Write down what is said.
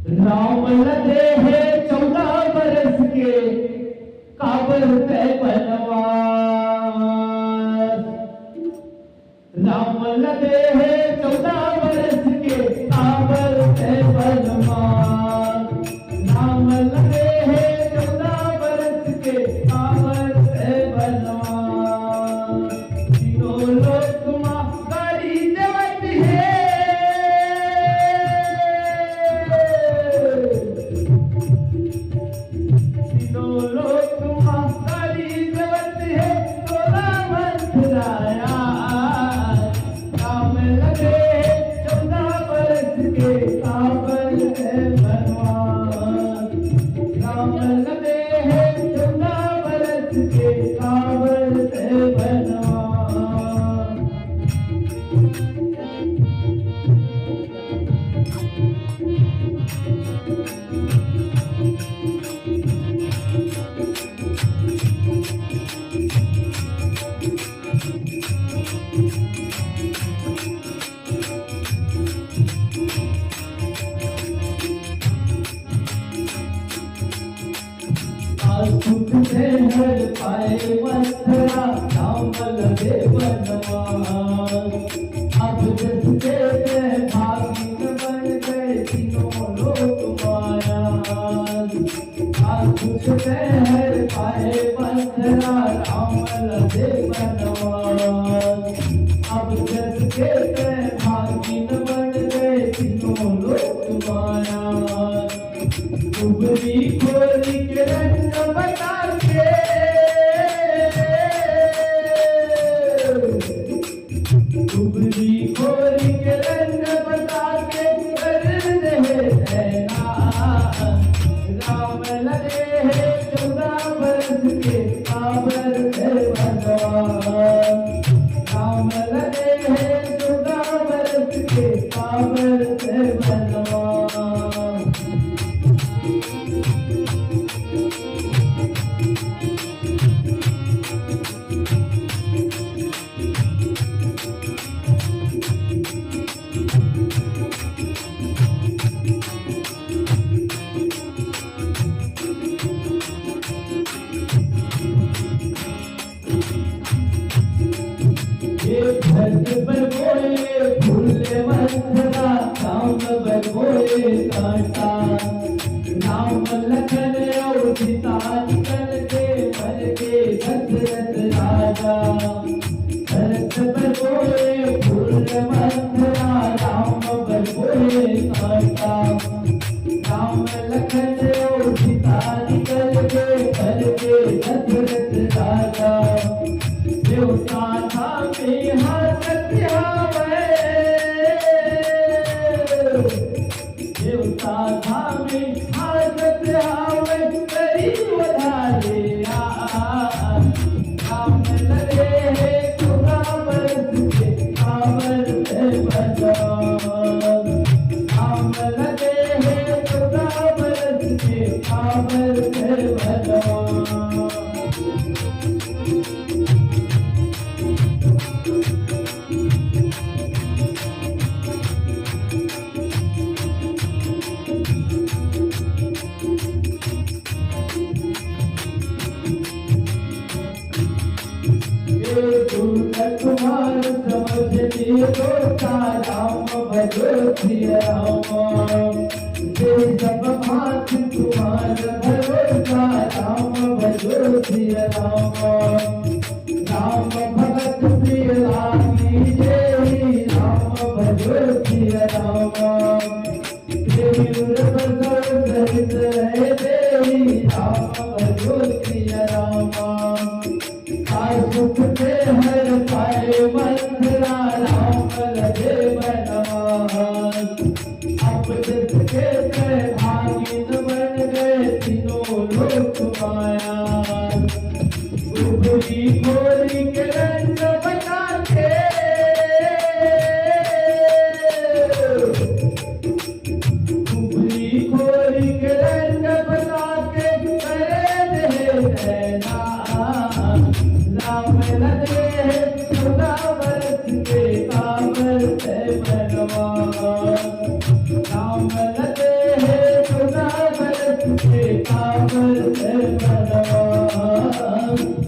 राम लगे हैं 14 बरस के काबर पे बनवास। राम लगे हैं 14 बरस के काबर पे बनवास। राम लगे हैं 14 बरस के काबर पे बनवास। तीनों लोग तुम्हारी जवत है। सुख से हर पाए मथुरा राम लगे बनवास। अब जिसके भागिन बन गए तीनों लोग माया। सुख से हर पाए मथुरा राम लगे बनवास। अब जिसके भागिन बन गए तीनों लोग माया। उबरी खोली के रंग बता के उबरी खोली के रंग बता के कर रहे नैना। राम लगे हैं 14 बरस के काबर पे बनवास। राम लगे हैं 14 बरस के काबर पे बनवास। धरत पर बोए फूले मथुरा राम पर बोए कांटा। राम लखन और सीता निकल के बन के दशरथ राजा। धरत पर बोए फूले मथुरा राम पर बोए कांटा। राम लखन और सीता निकल के बन के दशरथ राजा। देवता था देवता धामे हाजत हावे करी वधारे। राम लगे हैं 14 बरस के काबर पे बनवास। राम लगे हैं 14 बरस के काबर पे बनवास। तुम्हार समझ लिए तो राम भजो सिया राम। सब हाथ तुम्हार भरोसा राम भजो सिया राम। राम भगत प्रिय लागी जय राम भजो सिया राम। सहित रहे देवी राम भजो सिया राम। सुख से हर पाए मथुरा राम लगे बनवास। अब जिसके भागिन बन गए तीनों लोग माया। परवान